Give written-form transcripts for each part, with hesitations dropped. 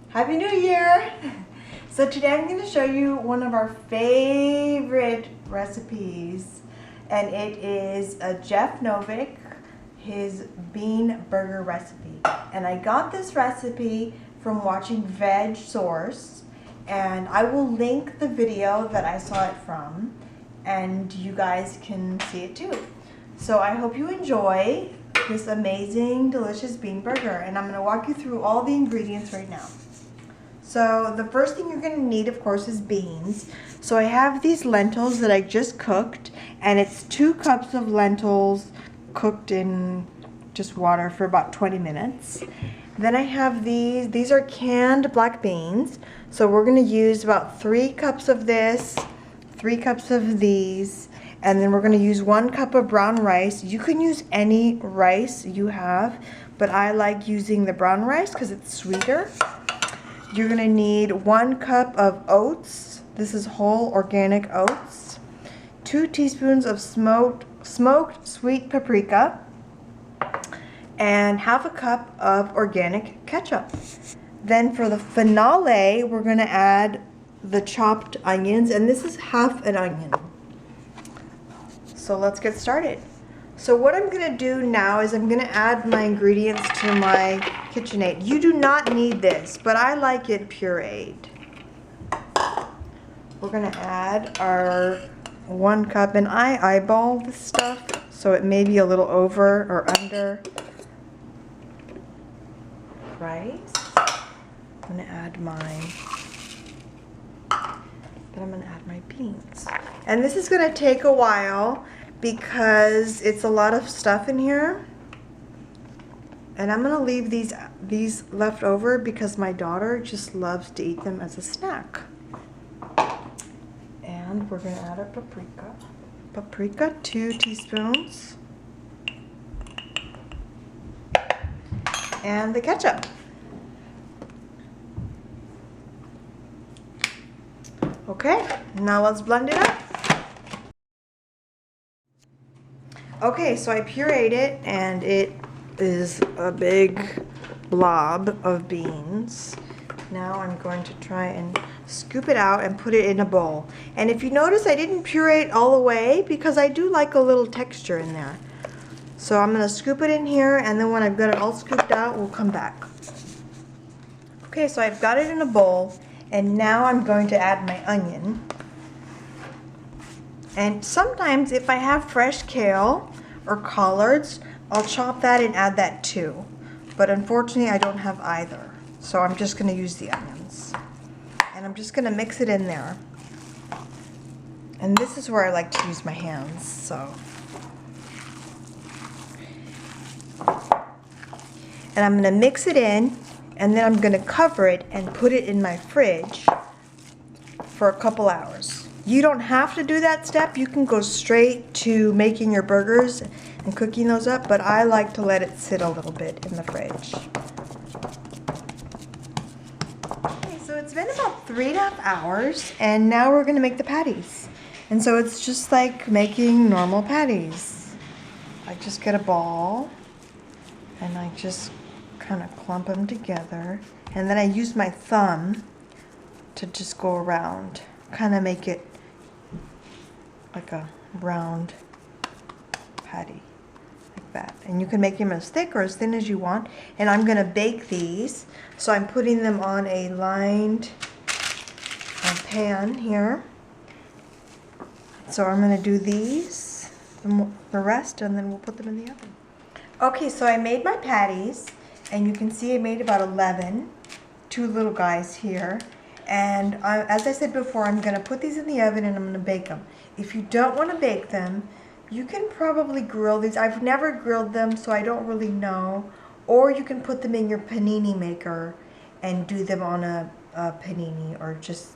Happy New Year! So today I'm going to show you one of our favorite recipes, and it is a Jeff Novick, his bean burger recipe. And I got this recipe from watching Veg Source, and I will link the video that I saw it from, and you guys can see it too. So I hope you enjoy this amazing, delicious bean burger, and I'm going to walk you through all the ingredients right now. So the first thing you're going to need, of course, is beans. So I have these lentils that I just cooked, and it's 2 cups of lentils cooked in just water for about 20 minutes. Then I have these are canned black beans. So we're going to use about 3 cups of this, 3 cups of these, and then we're going to use 1 cup of brown rice. You can use any rice you have, but I like using the brown rice because it's sweeter. You're going to need 1 cup of oats. This is whole organic oats. 2 teaspoons of smoked sweet paprika. And ½ a cup of organic ketchup. Then for the finale, we're going to add the chopped onions. And this is ½ an onion. So let's get started. So what I'm going to do now is I'm going to add my ingredients to my KitchenAid. You do not need this, but I like it pureed. We're going to add our 1 cup, and I eyeball this stuff, so it may be a little over or under rice. I'm going to add my beans. And this is going to take a while because it's a lot of stuff in here, and I'm gonna leave these left over because my daughter just loves to eat them as a snack. And we're gonna add our paprika, 2 teaspoons, and the ketchup. Okay, now let's blend it up. Okay, so I pureed it, and it is a big blob of beans. Now I'm going to try and scoop it out and put it in a bowl. And if you notice, I didn't puree it all the way because I do like a little texture in there. So I'm going to scoop it in here, and then when I've got it all scooped out, we'll come back. Okay, so I've got it in a bowl, and now I'm going to add my onion. And sometimes if I have fresh kale or collards, I'll chop that and add that too. But unfortunately, I don't have either. So I'm just going to use the onions. And I'm just going to mix it in there. And this is where I like to use my hands, so. And I'm going to mix it in, and then I'm going to cover it and put it in my fridge for a couple hours. You don't have to do that step. You can go straight to making your burgers and cooking those up, but I like to let it sit a little bit in the fridge. Okay, so it's been about 3.5 hours, and now we're going to make the patties. And so it's just like making normal patties. I just get a ball, and I just kind of clump them together, and then I use my thumb to just go around, kind of make it like a round patty, like that. And you can make them as thick or as thin as you want. And I'm going to bake these, so I'm putting them on a lined pan here. So I'm going to do these, the rest, and then we'll put them in the oven. Okay, so I made my patties, and you can see I made about 11, 2 little guys here. And as I said before, I'm going to put these in the oven and I'm going to bake them. If you don't want to bake them, you can probably grill these. I've never grilled them, so I don't really know. Or you can put them in your panini maker and do them on a panini, or just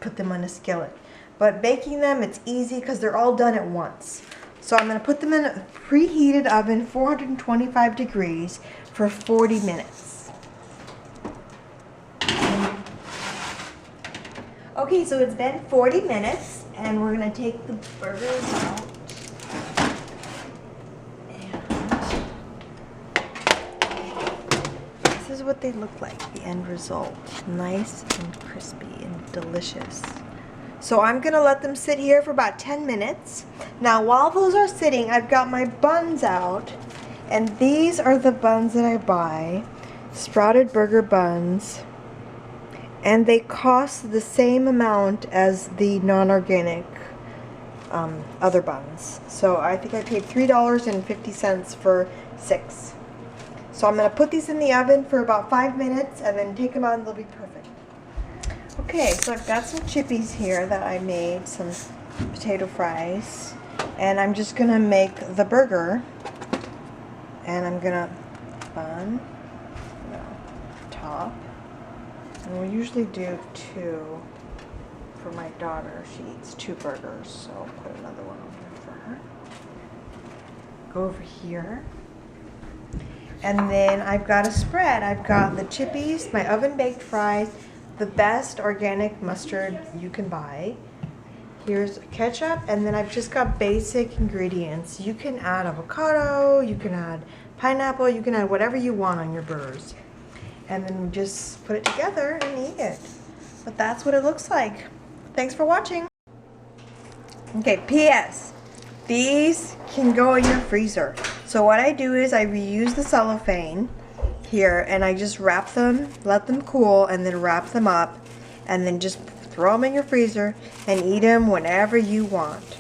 put them on a skillet. But baking them, it's easy because they're all done at once. So I'm going to put them in a preheated oven, 425 degrees, for 40 minutes. Okay, so it's been 40 minutes, and we're going to take the burgers out. And what they look like, the end result. Nice and crispy and delicious. So I'm gonna let them sit here for about 10 minutes. Now while those are sitting, I've got my buns out, and these are the buns that I buy, Sprouted Burger buns, and they cost the same amount as the non-organic other buns. So I think I paid $3.50 for 6. So I'm gonna put these in the oven for about 5 minutes and then take them out and they'll be perfect. Okay, so I've got some chippies here that I made, some potato fries, and I'm just gonna make the burger, and I'm gonna bun, top, and we usually do 2 for my daughter. She eats 2 burgers, so I'll put another one on here for her. Go over here. And then I've got a spread. I've got the chippies, my oven baked fries, the best organic mustard you can buy. Here's ketchup, and then I've just got basic ingredients. You can add avocado, you can add pineapple, you can add whatever you want on your burgers. And then just put it together and eat it. But that's what it looks like. Thanks for watching. Okay, P.S. These can go in your freezer. So what I do is I reuse the cellophane here, and I just wrap them, let them cool, and then wrap them up, and then just throw them in your freezer and eat them whenever you want.